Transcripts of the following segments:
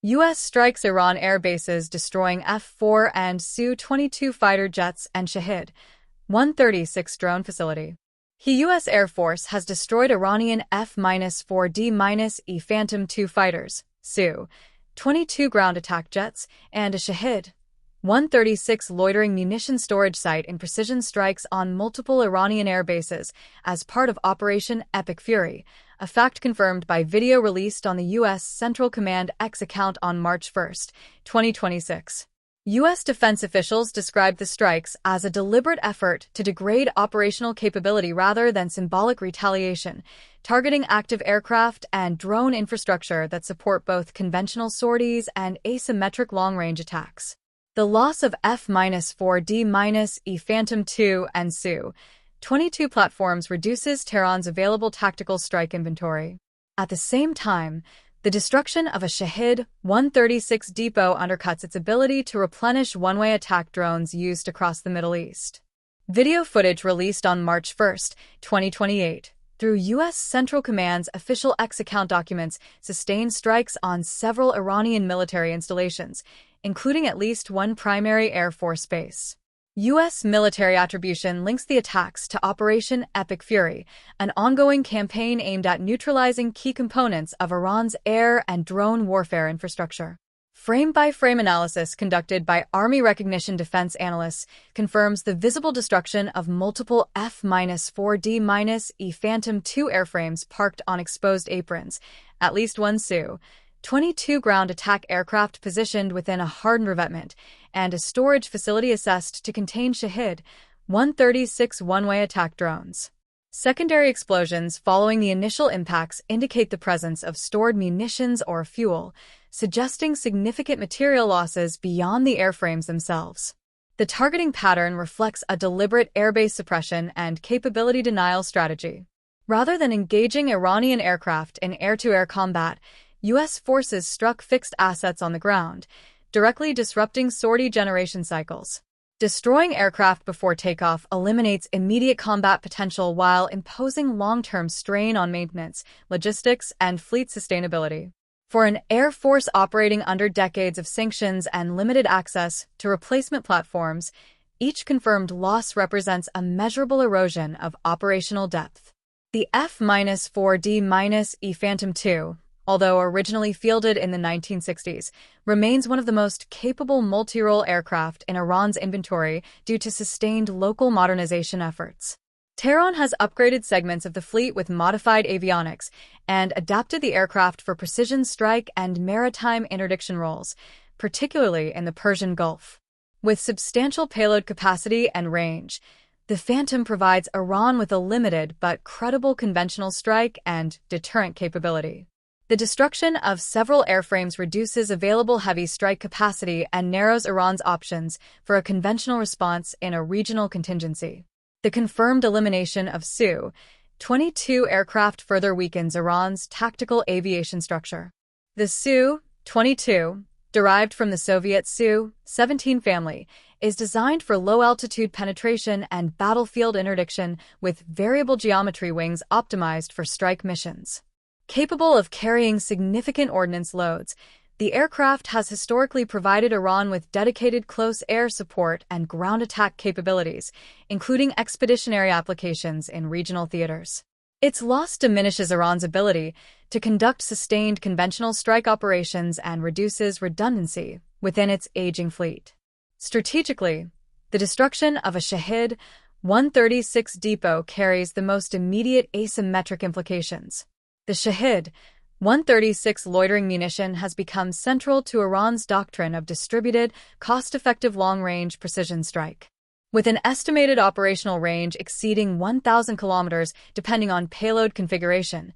U.S. strikes Iran air bases, destroying F-4 and Su-22 fighter jets and Shahed-136 drone facility. The U.S. Air Force has destroyed Iranian F-4D-E Phantom II fighters, Su-22 ground attack jets, and a Shahed-136 loitering munition storage site in precision strikes on multiple Iranian air bases as part of Operation Epic Fury, a fact confirmed by video released on the U.S. Central Command X account on March 1, 2026. U.S. defense officials described the strikes as a deliberate effort to degrade operational capability rather than symbolic retaliation, targeting active aircraft and drone infrastructure that support both conventional sorties and asymmetric long-range attacks. The loss of F-4D-E Phantom II and Su-22 platforms reduces Tehran's available tactical strike inventory. At the same time, the destruction of a Shahed-136 depot undercuts its ability to replenish one-way attack drones used across the Middle East. Video footage released on March 1, 2028, through U.S. Central Command's official X account documents sustained strikes on several Iranian military installations, including at least one primary Air Force base. U.S. military attribution links the attacks to Operation Epic Fury, an ongoing campaign aimed at neutralizing key components of Iran's air and drone warfare infrastructure. Frame-by-frame analysis conducted by Army Recognition Defense analysts confirms the visible destruction of multiple F-4D-E Phantom II airframes parked on exposed aprons, at least one Su-22 ground attack aircraft positioned within a hardened revetment, and a storage facility assessed to contain Shahed-136 one-way attack drones. Secondary explosions following the initial impacts indicate the presence of stored munitions or fuel, suggesting significant material losses beyond the airframes themselves. The targeting pattern reflects a deliberate airbase suppression and capability denial strategy. Rather than engaging Iranian aircraft in air-to-air combat, U.S. forces struck fixed assets on the ground, directly disrupting sortie generation cycles. Destroying aircraft before takeoff eliminates immediate combat potential while imposing long-term strain on maintenance, logistics, and fleet sustainability. For an Air Force operating under decades of sanctions and limited access to replacement platforms, each confirmed loss represents a measurable erosion of operational depth. The F-4D-E Phantom II, although originally fielded in the 1960s, remains one of the most capable multi-role aircraft in Iran's inventory due to sustained local modernization efforts. Tehran has upgraded segments of the fleet with modified avionics and adapted the aircraft for precision strike and maritime interdiction roles, particularly in the Persian Gulf. With substantial payload capacity and range, the Phantom provides Iran with a limited but credible conventional strike and deterrent capability. The destruction of several airframes reduces available heavy strike capacity and narrows Iran's options for a conventional response in a regional contingency. The confirmed elimination of Su-22 aircraft further weakens Iran's tactical aviation structure. The Su-22, derived from the Soviet Su-17 family, is designed for low-altitude penetration and battlefield interdiction with variable geometry wings optimized for strike missions. Capable of carrying significant ordnance loads, the aircraft has historically provided Iran with dedicated close air support and ground attack capabilities, including expeditionary applications in regional theaters. Its loss diminishes Iran's ability to conduct sustained conventional strike operations and reduces redundancy within its aging fleet. Strategically, the destruction of a Shahed-136 depot carries the most immediate asymmetric implications. The Shahed-136 loitering munition has become central to Iran's doctrine of distributed, cost-effective long-range precision strike. With an estimated operational range exceeding 1,000 kilometers depending on payload configuration,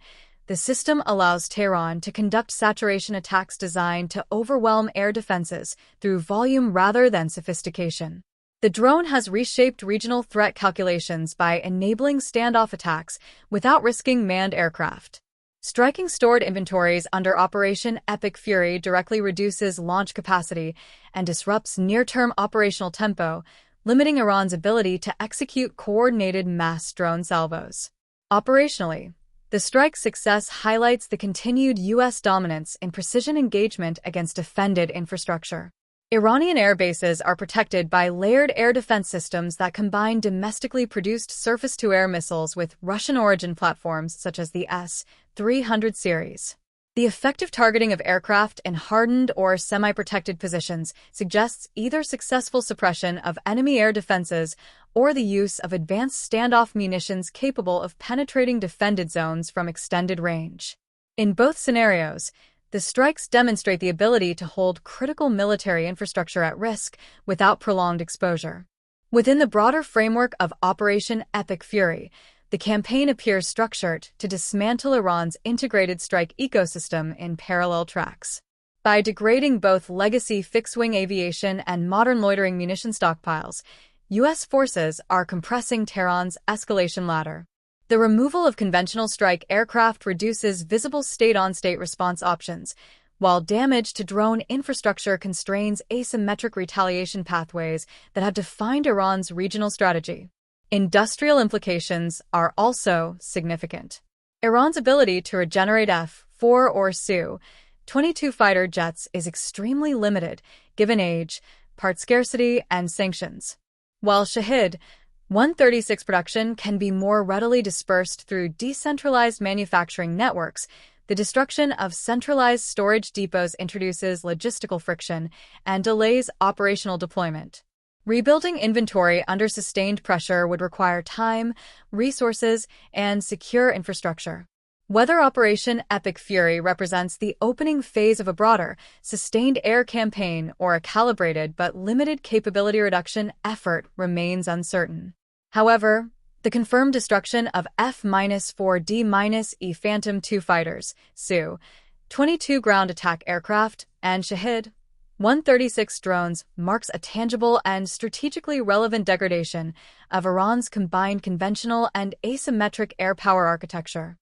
the system allows Tehran to conduct saturation attacks designed to overwhelm air defenses through volume rather than sophistication. The drone has reshaped regional threat calculations by enabling standoff attacks without risking manned aircraft. Striking stored inventories under Operation Epic Fury directly reduces launch capacity and disrupts near-term operational tempo, limiting Iran's ability to execute coordinated mass drone salvos. Operationally, The strike's success highlights the continued U.S. dominance in precision engagement against defended infrastructure. Iranian air bases are protected by layered air defense systems that combine domestically produced surface-to-air missiles with Russian-origin platforms such as the S-300 series. The effective targeting of aircraft in hardened or semi-protected positions suggests either successful suppression of enemy air defenses or the use of advanced standoff munitions capable of penetrating defended zones from extended range. In both scenarios, the strikes demonstrate the ability to hold critical military infrastructure at risk without prolonged exposure. Within the broader framework of Operation Epic Fury, the campaign appears structured to dismantle Iran's integrated strike ecosystem in parallel tracks. By degrading both legacy fixed-wing aviation and modern loitering munition stockpiles, U.S. forces are compressing Tehran's escalation ladder. The removal of conventional strike aircraft reduces visible state-on-state response options, while damage to drone infrastructure constrains asymmetric retaliation pathways that have defined Iran's regional strategy. Industrial implications are also significant. Iran's ability to regenerate F-4 or Su-22 fighter jets is extremely limited, given age, part scarcity, and sanctions. While Shahed-136 production can be more readily dispersed through decentralized manufacturing networks, the destruction of centralized storage depots introduces logistical friction and delays operational deployment. Rebuilding inventory under sustained pressure would require time, resources, and secure infrastructure. Whether Operation Epic Fury represents the opening phase of a broader, sustained air campaign or a calibrated but limited capability reduction effort remains uncertain. However, the confirmed destruction of F-4D-E Phantom II fighters, Su-22 ground attack aircraft, and Shahed-136 drones marks a tangible and strategically relevant degradation of Iran's combined conventional and asymmetric air power architecture.